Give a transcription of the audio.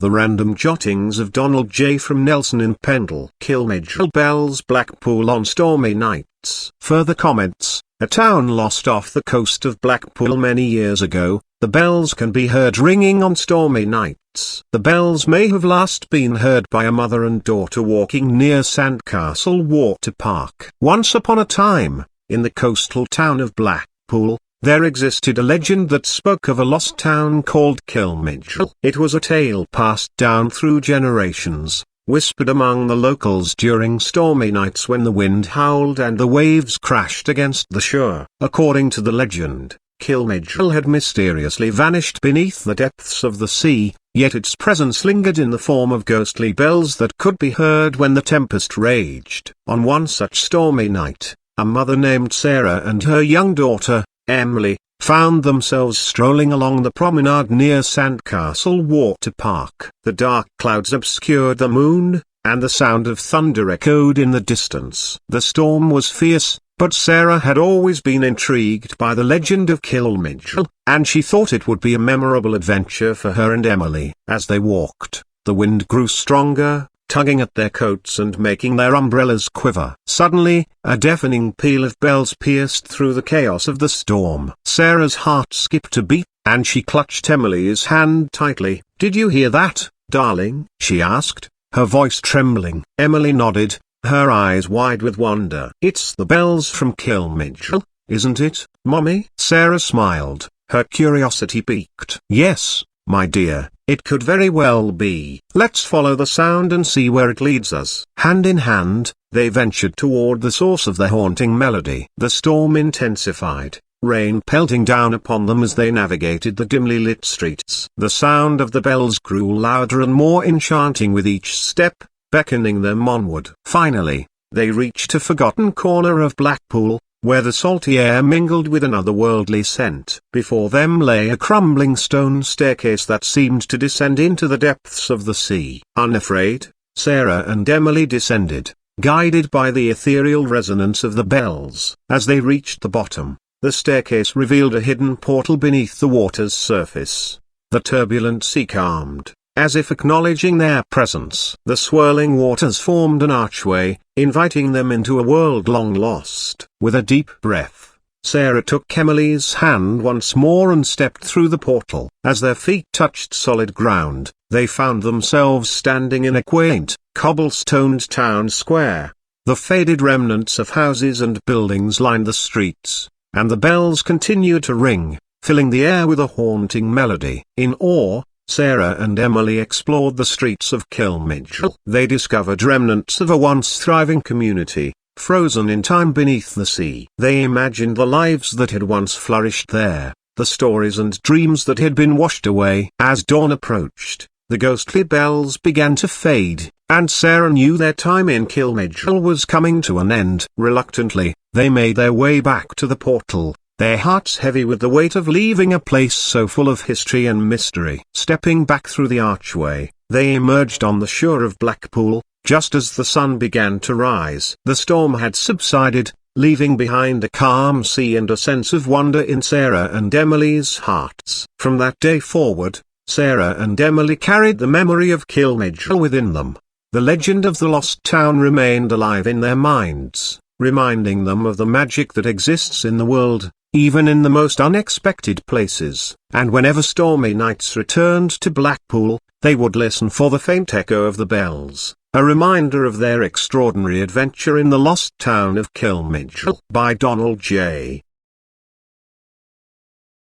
The Random Jottings of Donald J. from Nelson in Pendle. Kilmigrol bells Blackpool on stormy nights. Further comments: a town lost off the coast of Blackpool many years ago, the bells can be heard ringing on stormy nights. The bells may have last been heard by a mother and daughter walking near Sandcastle Water Park. Once upon a time, in the coastal town of Blackpool, there existed a legend that spoke of a lost town called Kilmigrol. It was a tale passed down through generations, whispered among the locals during stormy nights when the wind howled and the waves crashed against the shore. According to the legend, Kilmigrol had mysteriously vanished beneath the depths of the sea, yet its presence lingered in the form of ghostly bells that could be heard when the tempest raged. On one such stormy night, a mother named Sarah and her young daughter, Emily, found themselves strolling along the promenade near Sandcastle Water Park. The dark clouds obscured the moon, and the sound of thunder echoed in the distance. The storm was fierce, but Sarah had always been intrigued by the legend of Kilmigrol, and she thought it would be a memorable adventure for her and Emily. As they walked, the wind grew stronger, tugging at their coats and making their umbrellas quiver. Suddenly, a deafening peal of bells pierced through the chaos of the storm. Sarah's heart skipped a beat, and she clutched Emily's hand tightly. "Did you hear that, darling?" she asked, her voice trembling. Emily nodded, her eyes wide with wonder. "It's the bells from Kilmigrol, isn't it, Mommy?" Sarah smiled, her curiosity piqued. "Yes, my dear, it could very well be. Let's follow the sound and see where it leads us." Hand in hand, they ventured toward the source of the haunting melody. The storm intensified, rain pelting down upon them as they navigated the dimly lit streets. The sound of the bells grew louder and more enchanting with each step, beckoning them onward. Finally, they reached a forgotten corner of Blackpool, where the salty air mingled with an otherworldly scent. Before them lay a crumbling stone staircase that seemed to descend into the depths of the sea. Unafraid, Sarah and Emily descended, guided by the ethereal resonance of the bells. As they reached the bottom, the staircase revealed a hidden portal beneath the water's surface. The turbulent sea calmed, as if acknowledging their presence. The swirling waters formed an archway, inviting them into a world long lost. With a deep breath, Sarah took Emily's hand once more and stepped through the portal. As their feet touched solid ground, they found themselves standing in a quaint, cobblestoned town square. The faded remnants of houses and buildings lined the streets, and the bells continued to ring, filling the air with a haunting melody. In awe, Sarah and Emily explored the streets of Kilmigrol. They discovered remnants of a once thriving community, frozen in time beneath the sea. They imagined the lives that had once flourished there, the stories and dreams that had been washed away. As dawn approached, the ghostly bells began to fade, and Sarah knew their time in Kilmigrol was coming to an end. Reluctantly, they made their way back to the portal, their hearts heavy with the weight of leaving a place so full of history and mystery. Stepping back through the archway, they emerged on the shore of Blackpool, just as the sun began to rise. The storm had subsided, leaving behind a calm sea and a sense of wonder in Sarah and Emily's hearts. From that day forward, Sarah and Emily carried the memory of Kilmigrol within them. The legend of the lost town remained alive in their minds, reminding them of the magic that exists in the world, even in the most unexpected places. And whenever stormy nights returned to Blackpool, they would listen for the faint echo of the bells, a reminder of their extraordinary adventure in the lost town of Kilmigrol. By Donald J.